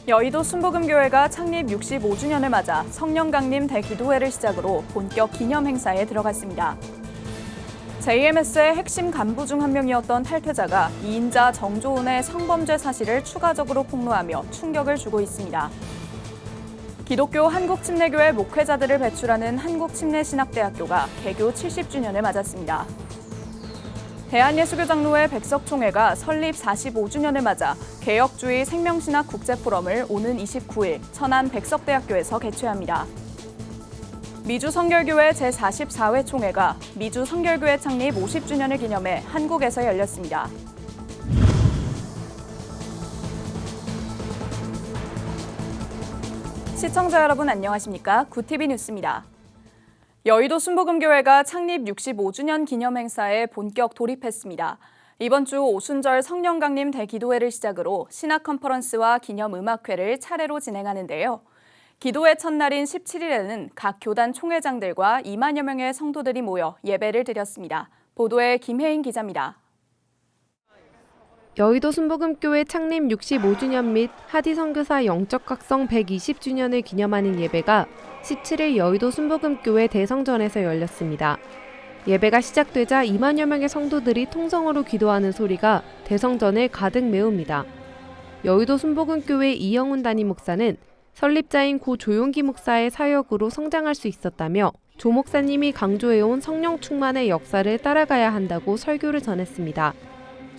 여의도 순복음교회가 창립 65주년을 맞아 성령강림 대기도회를 시작으로 본격 기념 행사에 들어갔습니다. JMS의 핵심 간부 중 한 명이었던 탈퇴자가 2인자 정조은의 성범죄 사실을 추가적으로 폭로하며 충격을 주고 있습니다. 기독교 한국침례교회 목회자들을 배출하는 한국침례신학대학교가 개교 70주년을 맞았습니다. 대한예수교장로회 백석총회가 설립 45주년을 맞아 개혁주의 생명신학 국제포럼을 오는 29일 천안 백석대학교에서 개최합니다. 미주성결교회 제44회 총회가 미주성결교회 창립 50주년을 기념해 한국에서 열렸습니다. 시청자 여러분 안녕하십니까? 구TV 뉴스입니다. 여의도 순복음교회가 창립 65주년 기념 행사에 본격 돌입했습니다. 이번 주 오순절 성령강림 대기도회를 시작으로 신학 컨퍼런스와 기념 음악회를 차례로 진행하는데요. 기도회 첫날인 17일에는 각 교단 총회장들과 2만여 명의 성도들이 모여 예배를 드렸습니다. 보도에 김혜인 기자입니다. 여의도 순복음교회 창립 65주년 및 하디 선교사 영적 각성 120주년을 기념하는 예배가 17일 여의도 순복음교회 대성전에서 열렸습니다. 예배가 시작되자 2만여 명의 성도들이 통성으로 기도하는 소리가 대성전을 가득 메웁니다. 여의도 순복음교회 이영훈 담임 목사는 설립자인 고 조용기 목사의 사역으로 성장할 수 있었다며 조 목사님이 강조해온 성령 충만의 역사를 따라가야 한다고 설교를 전했습니다.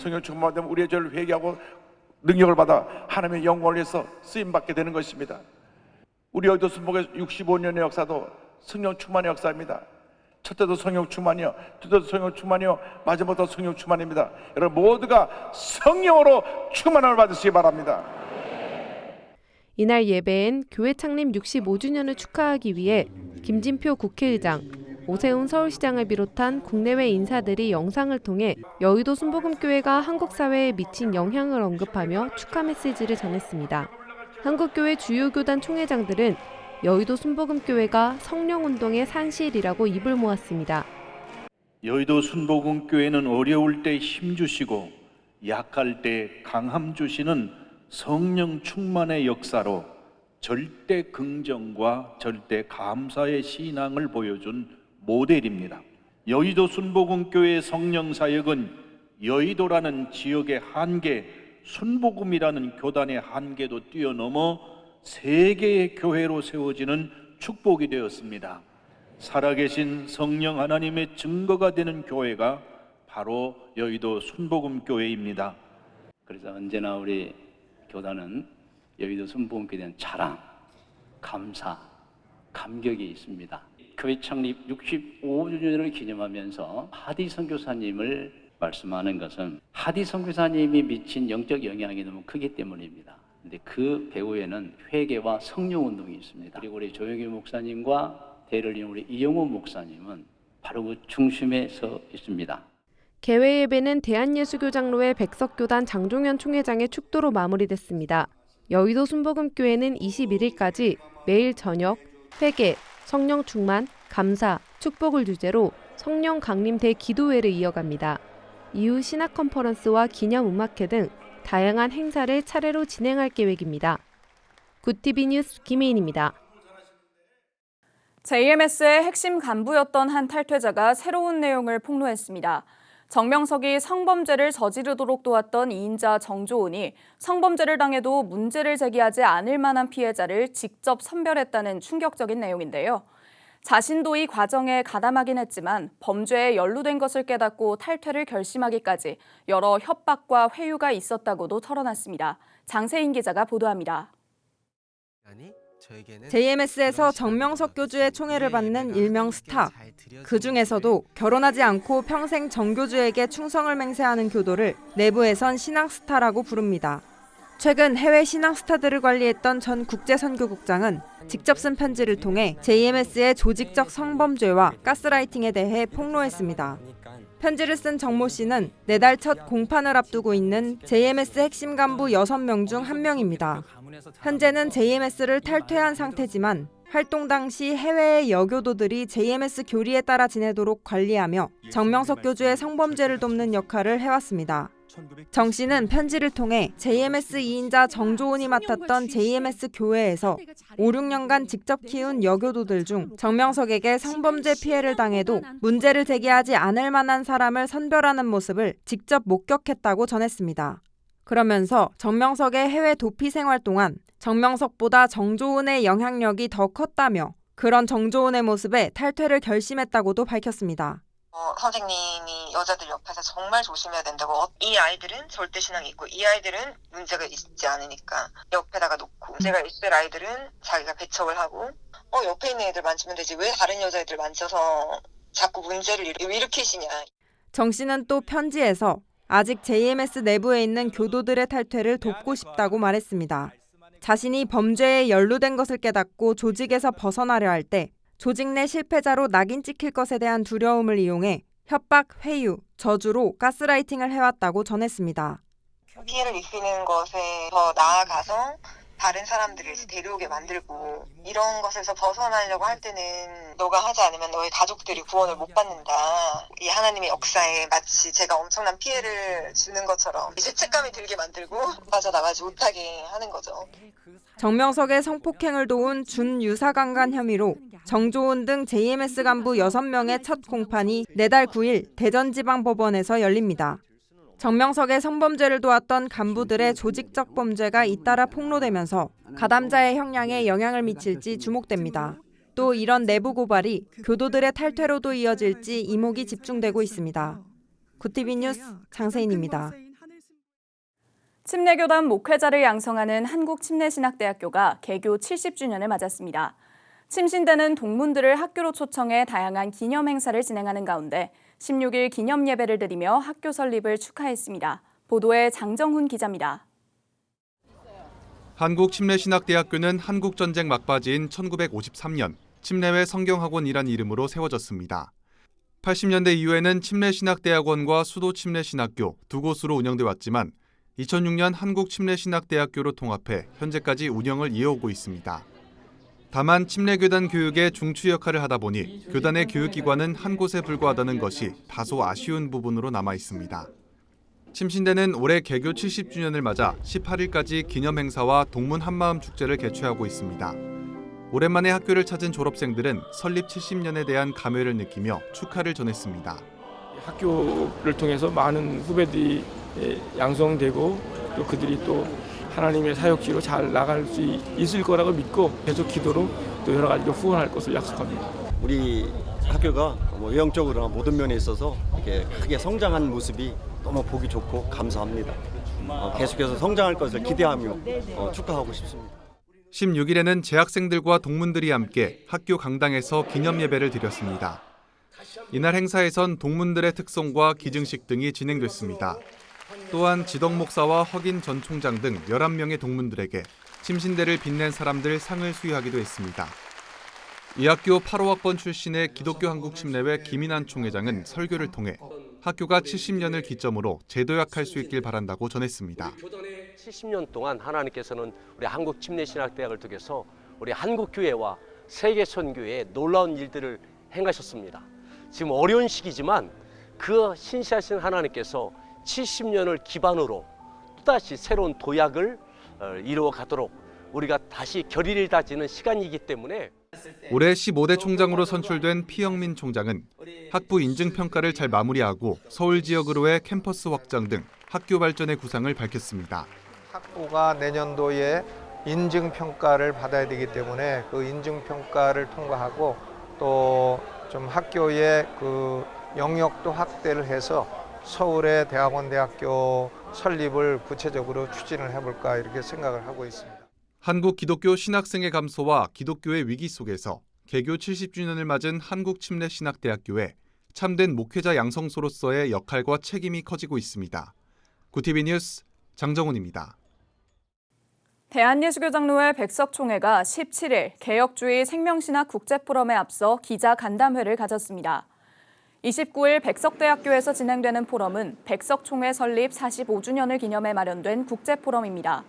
성령 충만되면 우리의 죄를 회개하고 능력을 받아 하나님의 영광을 위해서 쓰임받게 되는 것입니다. 우리 여의도 순복의 65년의 역사도 성령 충만의 역사입니다. 첫 때도 성령 충만이요, 두 때도 성령 충만이요, 마지막도 성령 충만입니다. 여러분 모두가 성령으로 충만함을 받으시기 바랍니다. 이날 예배엔 교회 창립 65주년을 축하하기 위해 김진표 국회의장, 오세훈 서울시장을 비롯한 국내외 인사들이 영상을 통해 여의도 순복음교회가 한국 사회에 미친 영향을 언급하며 축하 메시지를 전했습니다. 한국교회 주요 교단 총회장들은 여의도 순복음교회가 성령운동의 산실이라고 입을 모았습니다. 여의도 순복음교회는 어려울 때 힘주시고 약할 때 강함 주시는 성령 충만의 역사로 절대 긍정과 절대 감사의 신앙을 보여준 모델입니다. 여의도 순복음교회의 성령 사역은 여의도라는 지역의 한계, 순복음이라는 교단의 한계도 뛰어넘어 세계의 교회로 세워지는 축복이 되었습니다. 살아계신 성령 하나님의 증거가 되는 교회가 바로 여의도 순복음교회입니다. 그래서 언제나 우리 교단은 여의도 순복음교회에 대한 자랑, 감사, 감격이 있습니다. 교회 창립 65주년을 기념하면서 하디 선교사님을 말씀하는 것은 하디 선교사님이 미친 영적 영향이 너무 크기 때문입니다. 근데 그 배후에는 회개와 성령운동이 있습니다. 그리고 우리 조용기 목사님과 대를 이은 우리 이영훈 목사님은 바로 그 중심에 서 있습니다. 개회 예배는 대한예수교장로회 백석교단 장종현 총회장의 축도로 마무리됐습니다. 여의도 순복음교회는 21일까지 매일 저녁 회개, 성령 충만, 감사, 축복을 주제로 성령 강림대 기도회를 이어갑니다. 이후 신학 컨퍼런스와 기념 음악회 등 다양한 행사를 차례로 진행할 계획입니다. 구TV 뉴스 김혜인입니다. JMS의 핵심 간부였던 한 탈퇴자가 새로운 내용을 폭로했습니다. 정명석이 성범죄를 저지르도록 도왔던 2인자 정조은이 성범죄를 당해도 문제를 제기하지 않을 만한 피해자를 직접 선별했다는 충격적인 내용인데요. 자신도 이 과정에 가담하긴 했지만 범죄에 연루된 것을 깨닫고 탈퇴를 결심하기까지 여러 협박과 회유가 있었다고도 털어놨습니다. 장세인 기자가 보도합니다. JMS에서 정명석 교주의 총애를 받는 일명 스타. 그중에서도 결혼하지 않고 평생 정교주에게 충성을 맹세하는 교도를 내부에선 신앙스타라고 부릅니다. 최근 해외 신앙스타들을 관리했던 전 국제선교국장은 직접 쓴 편지를 통해 JMS의 조직적 성범죄와 가스라이팅에 대해 폭로했습니다. 편지를 쓴 정모 씨는 내달 첫 공판을 앞두고 있는 JMS 핵심 간부 6명 중 1명입니다. 현재는 JMS를 탈퇴한 상태지만 활동 당시 해외의 여교도들이 JMS 교리에 따라 지내도록 관리하며 정명석 교주의 성범죄를 돕는 역할을 해왔습니다. 정 씨는 편지를 통해 JMS 2인자 정조은이 맡았던 JMS 교회에서 5, 6년간 직접 키운 여교도들 중 정명석에게 성범죄 피해를 당해도 문제를 제기하지 않을 만한 사람을 선별하는 모습을 직접 목격했다고 전했습니다. 그러면서 정명석의 해외 도피 생활 동안 정명석보다 정조은의 영향력이 더 컸다며 그런 정조은의 모습에 탈퇴를 결심했다고도 밝혔습니다. 선생님이 여자들 옆에서 정말 조심해야 된다고, 이 아이들은 절대 신앙이 있고 이 아이들은 문제가 있지 않으니까 옆에다가 놓고, 문제가 있을 아이들은 자기가 배척을 하고 옆에 있는 애들 만지면 되지 왜 다른 여자애들 만져서 자꾸 문제를 일으키시냐. 정 씨는 또 편지에서 아직 JMS 내부에 있는 교도들의 탈퇴를 돕고 싶다고 말했습니다. 자신이 범죄에 연루된 것을 깨닫고 조직에서 벗어나려 할 때 조직 내 실패자로 낙인 찍힐 것에 대한 두려움을 이용해 협박, 회유, 저주로 가스라이팅을 해왔다고 전했습니다. 피해를 입히는 것에 더 나아가서 다른 사람들을 데려오게 만들고, 이런 것에서 벗어나려고 할 때는 너가 하지 않으면 너의 가족들이 구원을 못 받는다. 이 하나님의 역사에 마치 제가 엄청난 피해를 주는 것처럼 죄책감이 들게 만들고 빠져나가지 못하게 하는 거죠. 정명석의 성폭행을 도운 준유사강간 혐의로 정조은 등 JMS 간부 6명의 첫 공판이 내달 9일 대전지방법원에서 열립니다. 정명석의 성범죄를 도왔던 간부들의 조직적 범죄가 잇따라 폭로되면서 가담자의 형량에 영향을 미칠지 주목됩니다. 또 이런 내부 고발이 교도들의 탈퇴로도 이어질지 이목이 집중되고 있습니다. 구티비 뉴스 장세인입니다. 침례교단 목회자를 양성하는 한국침례신학대학교가 개교 70주년을 맞았습니다. 침신대는 동문들을 학교로 초청해 다양한 기념 행사를 진행하는 가운데 16일 기념 예배를 드리며 학교 설립을 축하했습니다. 보도에 장정훈 기자입니다. 한국침례신학대학교는 한국전쟁 막바지인 1953년 침례회 성경학원이란 이름으로 세워졌습니다. 80년대 이후에는 침례신학대학원과 수도침례신학교 두 곳으로 운영돼 왔지만 2006년 한국침례신학대학교로 통합해 현재까지 운영을 이어오고 있습니다. 다만 침례교단 교육의 중추 역할을 하다 보니 교단의 교육기관은 한 곳에 불과하다는 것이 다소 아쉬운 부분으로 남아 있습니다. 침신대는 올해 개교 70주년을 맞아 18일까지 기념행사와 동문 한마음 축제를 개최하고 있습니다. 오랜만에 학교를 찾은 졸업생들은 설립 70년에 대한 감회를 느끼며 축하를 전했습니다. 학교를 통해서 많은 후배들이 양성되고 또 그들이 또 하나님의 사역지로 잘 나갈 수 있을 거라고 믿고 계속 기도로 또 여러 가지로 후원할 것을 약속합니다. 우리 학교가 외형적으로나 모든 면에 있어서 이렇게 크게 성장한 모습이 너무 보기 좋고 감사합니다. 계속해서 성장할 것을 기대하며 축하하고 싶습니다. 16일에는 재학생들과 동문들이 함께 학교 강당에서 기념 예배를 드렸습니다. 이날 행사에선 동문들의 특송과 기증식 등이 진행됐습니다. 또한 지덕 목사와 허긴 전 총장 등 11명의 동문들에게 침신대를 빛낸 사람들 상을 수여하기도 했습니다. 이 학교 8호학번 출신의 기독교 한국침례회 김인환 총회장은 설교를 통해 학교가 70년을 기점으로 재도약할 수 있길 바란다고 전했습니다. 70년 동안 하나님께서는 우리 한국침례신학대학을 통해서 우리 한국교회와 세계 선교에 놀라운 일들을 행하셨습니다. 지금 어려운 시기지만 그 신실하신 하나님께서 70년을 기반으로 또다시 새로운 도약을 이루어 가도록 우리가 다시 결의를 다지는 시간이기 때문에 올해 15대 총장으로 선출된 피영민 총장은 학부 인증평가를 잘 마무리하고 서울 지역으로의 캠퍼스 확장 등 학교 발전의 구상을 밝혔습니다. 학부가 내년도에 인증평가를 받아야 되기 때문에 그 인증평가를 통과하고 또 좀 학교의 그 영역도 확대를 해서 서울의 대학원대학교 설립을 구체적으로 추진을 해볼까 이렇게 생각을 하고 있습니다. 한국 기독교 신학생의 감소와 기독교의 위기 속에서 개교 70주년을 맞은 한국침례신학대학교에 참된 목회자 양성소로서의 역할과 책임이 커지고 있습니다. 구티비 뉴스 장정훈입니다. 대한예수교장로회 백석총회가 17일 개혁주의 생명신학 국제포럼에 앞서 기자 간담회를 가졌습니다. 29일 백석대학교에서 진행되는 포럼은 백석총회 설립 45주년을 기념해 마련된 국제포럼입니다.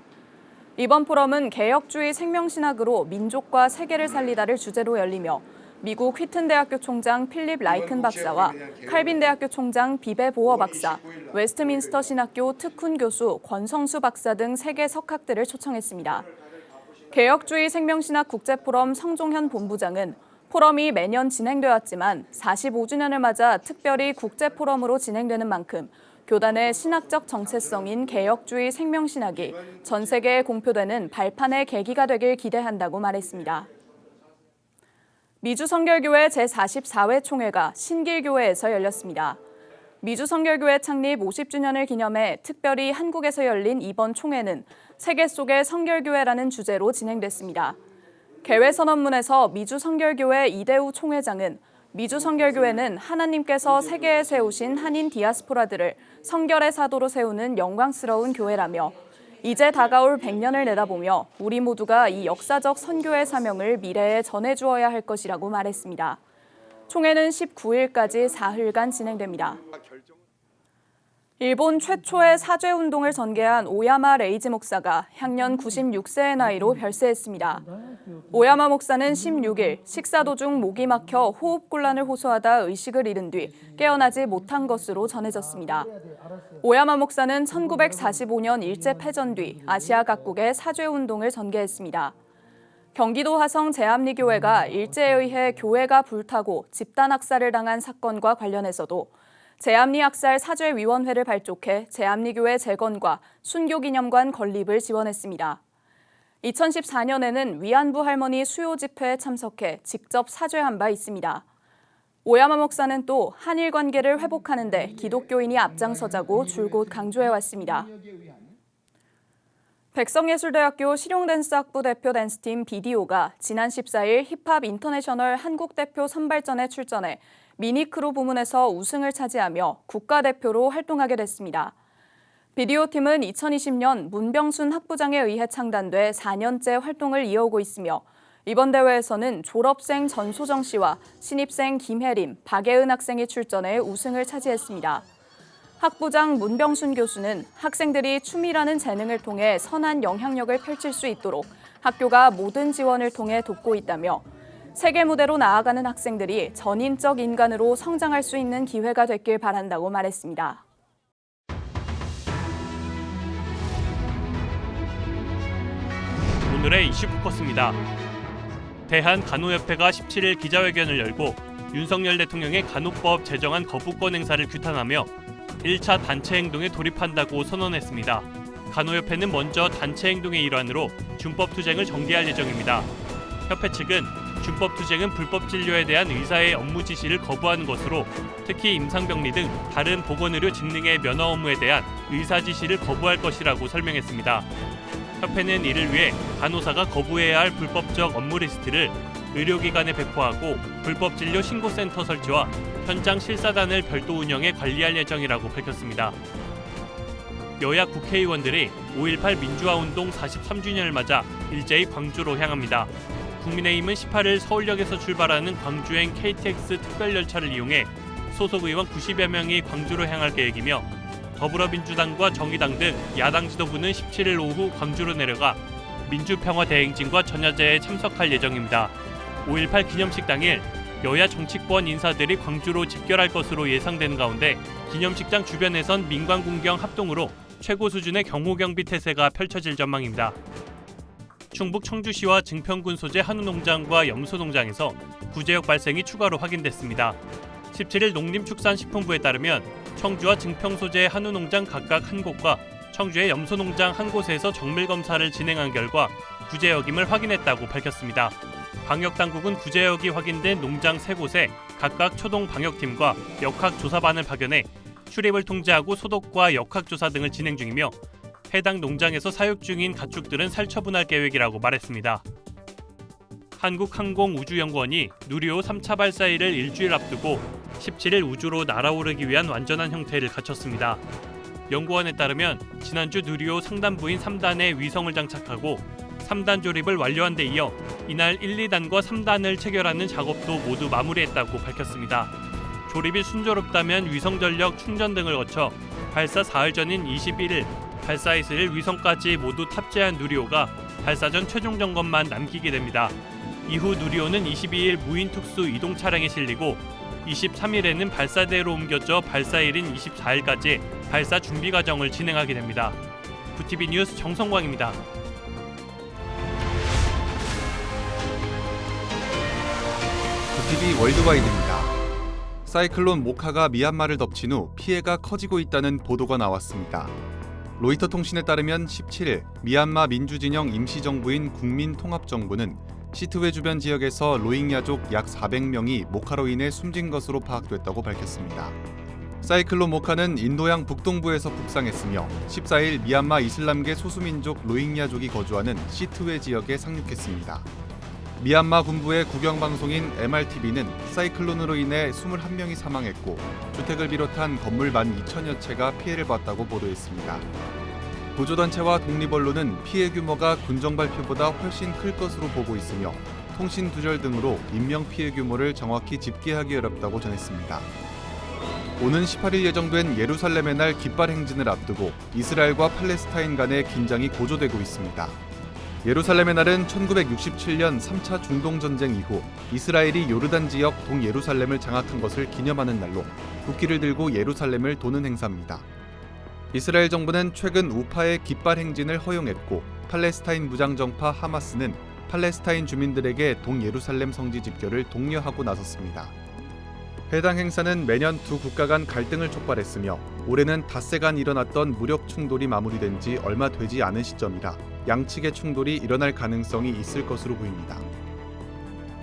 이번 포럼은 개혁주의 생명신학으로 민족과 세계를 살리다를 주제로 열리며 미국 휘튼 대학교 총장 필립 라이큰 박사와 칼빈 대학교 총장 비베 보어 박사, 웨스트민스터 신학교 특훈 교수 권성수 박사 등 3개 석학들을 초청했습니다. 개혁주의 생명신학 국제포럼 성종현 본부장은 포럼이 매년 진행되었지만 45주년을 맞아 특별히 국제포럼으로 진행되는 만큼 교단의 신학적 정체성인 개혁주의 생명신학이 전 세계에 공표되는 발판의 계기가 되길 기대한다고 말했습니다. 미주성결교회 제44회 총회가 신길교회에서 열렸습니다. 미주성결교회 창립 50주년을 기념해 특별히 한국에서 열린 이번 총회는 세계 속의 성결교회라는 주제로 진행됐습니다. 개회선언문에서 미주성결교회 이대우 총회장은 미주성결교회는 하나님께서 세계에 세우신 한인 디아스포라들을 성결의 사도로 세우는 영광스러운 교회라며 이제 다가올 100년을 내다보며 우리 모두가 이 역사적 선교의 사명을 미래에 전해주어야 할 것이라고 말했습니다. 총회는 19일까지 사흘간 진행됩니다. 일본 최초의 사죄운동을 전개한 오야마 레이지 목사가 향년 96세의 나이로 별세했습니다. 오야마 목사는 16일 식사 도중 목이 막혀 호흡곤란을 호소하다 의식을 잃은 뒤 깨어나지 못한 것으로 전해졌습니다. 오야마 목사는 1945년 일제패전 뒤 아시아 각국에 사죄운동을 전개했습니다. 경기도 화성 제암리교회가 일제에 의해 교회가 불타고 집단 학살을 당한 사건과 관련해서도 제암리 학살 사죄위원회를 발족해 제암리교회 재건과 순교기념관 건립을 지원했습니다. 2014년에는 위안부 할머니 수요 집회에 참석해 직접 사죄한 바 있습니다. 오야마 목사는 또 한일 관계를 회복하는 데 기독교인이 앞장서자고 줄곧 강조해왔습니다. 백성예술대학교 실용댄스학부 대표 댄스팀 BDO가 지난 14일 힙합 인터내셔널 한국대표 선발전에 출전해 미니크루 부문에서 우승을 차지하며 국가대표로 활동하게 됐습니다. BDO팀은 2020년 문병순 학부장에 의해 창단돼 4년째 활동을 이어오고 있으며 이번 대회에서는 졸업생 전소정 씨와 신입생 김혜림, 박예은 학생이 출전해 우승을 차지했습니다. 학부장 문병순 교수는 학생들이 춤이라는 재능을 통해 선한 영향력을 펼칠 수 있도록 학교가 모든 지원을 통해 돕고 있다며 세계 무대로 나아가는 학생들이 전인적 인간으로 성장할 수 있는 기회가 됐길 바란다고 말했습니다. 오늘의 이슈 포커스입니다. 대한간호협회가 17일 기자회견을 열고 윤석열 대통령의 간호법 제정안 거부권 행사를 규탄하며 1차 단체 행동에 돌입한다고 선언했습니다. 간호협회는 먼저 단체 행동의 일환으로 준법 투쟁을 전개할 예정입니다. 협회 측은 준법 투쟁은 불법 진료에 대한 의사의 업무 지시를 거부하는 것으로 특히 임상병리 등 다른 보건의료 직능의 면허 업무에 대한 의사 지시를 거부할 것이라고 설명했습니다. 협회는 이를 위해 간호사가 거부해야 할 불법적 업무 리스트를 의료기관에 배포하고 불법 진료 신고센터 설치와 현장 실사단을 별도 운영해 관리할 예정이라고 밝혔습니다. 여야 국회의원들이 5.18 민주화운동 43주년을 맞아 일제히 광주로 향합니다. 국민의힘은 18일 서울역에서 출발하는 광주행 KTX 특별열차를 이용해 소속 의원 90여 명이 광주로 향할 계획이며 더불어민주당과 정의당 등 야당 지도부는 17일 오후 광주로 내려가 민주평화대행진과 전야제에 참석할 예정입니다. 5.18 기념식 당일 여야 정치권 인사들이 광주로 집결할 것으로 예상되는 가운데 기념식장 주변에선 민관공경 합동으로 최고 수준의 경호경비 태세가 펼쳐질 전망입니다. 충북 청주시와 증평군 소재 한우농장과 염소농장에서 구제역 발생이 추가로 확인됐습니다. 17일 농림축산식품부에 따르면 청주와 증평 소재 한우농장 각각 한 곳과 청주의 염소농장 한 곳에서 정밀검사를 진행한 결과 구제역임을 확인했다고 밝혔습니다. 방역당국은 구제역이 확인된 농장 3곳에 각각 초동방역팀과 역학조사반을 파견해 출입을 통제하고 소독과 역학조사 등을 진행 중이며 해당 농장에서 사육 중인 가축들은 살처분할 계획이라고 말했습니다. 한국항공우주연구원이 누리호 3차 발사일을 일주일 앞두고 17일 우주로 날아오르기 위한 완전한 형태를 갖췄습니다. 연구원에 따르면 지난주 누리호 상단부인 3단에 위성을 장착하고 3단 조립을 완료한 데 이어 이날 1, 2단과 3단을 체결하는 작업도 모두 마무리했다고 밝혔습니다. 조립이 순조롭다면 위성 전력 충전 등을 거쳐 발사 사흘 전인 21일 발사에 있을 위성까지 모두 탑재한 누리호가 발사 전 최종 점검만 남기게 됩니다. 이후 누리호는 22일 무인 특수 이동 차량에 실리고 23일에는 발사대로 옮겨져 발사일인 24일까지 발사 준비 과정을 진행하게 됩니다. 구티비 뉴스 정성광입니다. 구티비 월드와이드입니다. 사이클론 모카가 미얀마를 덮친 후 피해가 커지고 있다는 보도가 나왔습니다. 로이터 통신에 따르면 17일 미얀마 민주진영 임시정부인 국민통합정부는 시트웨 주변 지역에서 로힝야족 약 400명이 모카로 인해 숨진 것으로 파악됐다고 밝혔습니다. 사이클론 모카는 인도양 북동부에서 북상했으며 14일 미얀마 이슬람계 소수민족 로힝야족이 거주하는 시트웨 지역에 상륙했습니다. 미얀마 군부의 국영방송인 MRTV는 사이클론으로 인해 21명이 사망했고 주택을 비롯한 건물 12,000여 채가 피해를 봤다고 보도했습니다. 보조단체와 독립언론은 피해 규모가 군정 발표보다 훨씬 클 것으로 보고 있으며 통신 두절 등으로 인명피해 규모를 정확히 집계하기 어렵다고 전했습니다. 오는 18일 예정된 예루살렘의 날 깃발 행진을 앞두고 이스라엘과 팔레스타인 간의 긴장이 고조되고 있습니다. 예루살렘의 날은 1967년 3차 중동전쟁 이후 이스라엘이 요르단 지역 동예루살렘을 장악한 것을 기념하는 날로 국기를 들고 예루살렘을 도는 행사입니다. 이스라엘 정부는 최근 우파의 깃발 행진을 허용했고 팔레스타인 무장정파 하마스는 팔레스타인 주민들에게 동예루살렘 성지 집결을 독려하고 나섰습니다. 해당 행사는 매년 두 국가 간 갈등을 촉발했으며 올해는 닷새간 일어났던 무력 충돌이 마무리된 지 얼마 되지 않은 시점이라 양측의 충돌이 일어날 가능성이 있을 것으로 보입니다.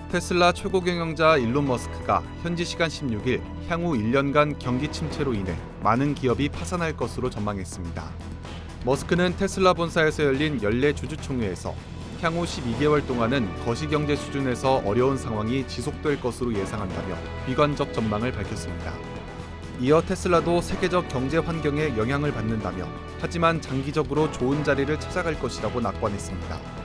테슬라 최고 경영자 일론 머스크가 현지 시간 16일 향후 1년간 경기 침체로 인해 많은 기업이 파산할 것으로 전망했습니다. 머스크는 테슬라 본사에서 열린 연례 주주총회에서 향후 12개월 동안은 거시경제 수준에서 어려운 상황이 지속될 것으로 예상한다며 비관적 전망을 밝혔습니다. 이어 테슬라도 세계적 경제 환경에 영향을 받는다며 하지만 장기적으로 좋은 자리를 찾아갈 것이라고 낙관했습니다.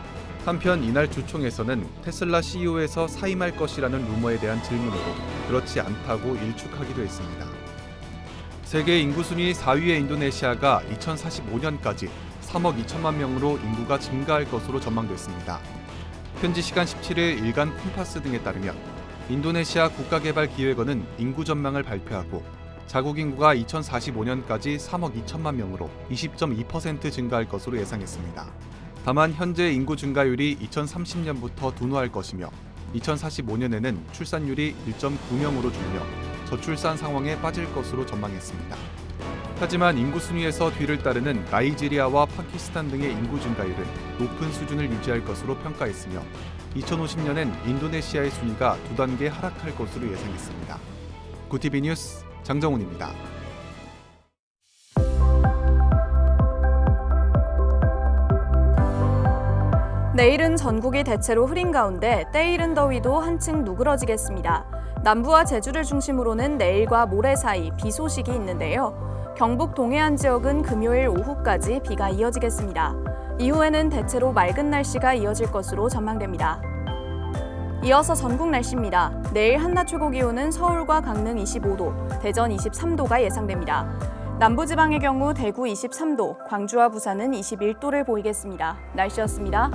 한편 이날 주총에서는 테슬라 CEO에서 사임할 것이라는 루머에 대한 질문으로 그렇지 않다고 일축하기도 했습니다. 세계 인구 순위 4위의 인도네시아가 2045년까지 3억 2천만 명으로 인구가 증가할 것으로 전망됐습니다. 현지 시간 17일 일간 콤파스 등에 따르면 인도네시아 국가개발기획원은 인구 전망을 발표하고 자국 인구가 2045년까지 3억 2천만 명으로 20.2% 증가할 것으로 예상했습니다. 다만 현재 인구 증가율이 2030년부터 둔화할 것이며 2045년에는 출산율이 1.9명으로 줄며 저출산 상황에 빠질 것으로 전망했습니다. 하지만 인구 순위에서 뒤를 따르는 나이지리아와 파키스탄 등의 인구 증가율은 높은 수준을 유지할 것으로 평가했으며 2050년엔 인도네시아의 순위가 2단계 하락할 것으로 예상했습니다. 구티비 뉴스 장정훈입니다. 내일은 전국이 대체로 흐린 가운데 때이른 더위도 한층 누그러지겠습니다. 남부와 제주를 중심으로는 내일과 모레 사이 비 소식이 있는데요. 경북 동해안 지역은 금요일 오후까지 비가 이어지겠습니다. 이후에는 대체로 맑은 날씨가 이어질 것으로 전망됩니다. 이어서 전국 날씨입니다. 내일 한낮 최고 기온은 서울과 강릉 25도, 대전 23도가 예상됩니다. 남부지방의 경우 대구 23도, 광주와 부산은 21도를 보이겠습니다. 날씨였습니다.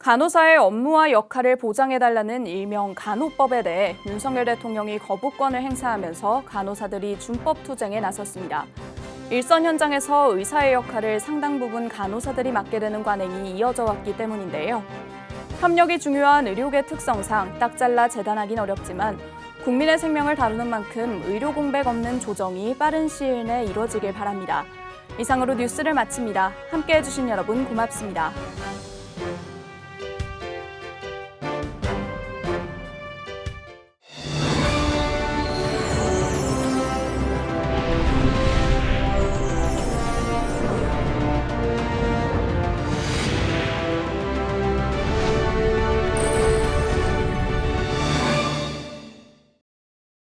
간호사의 업무와 역할을 보장해달라는 일명 간호법에 대해 윤석열 대통령이 거부권을 행사하면서 간호사들이 준법 투쟁에 나섰습니다. 일선 현장에서 의사의 역할을 상당 부분 간호사들이 맡게 되는 관행이 이어져 왔기 때문인데요. 협력이 중요한 의료계 특성상 딱 잘라 재단하긴 어렵지만 국민의 생명을 다루는 만큼 의료 공백 없는 조정이 빠른 시일 내에 이루어지길 바랍니다. 이상으로 뉴스를 마칩니다. 함께해 주신 여러분 고맙습니다.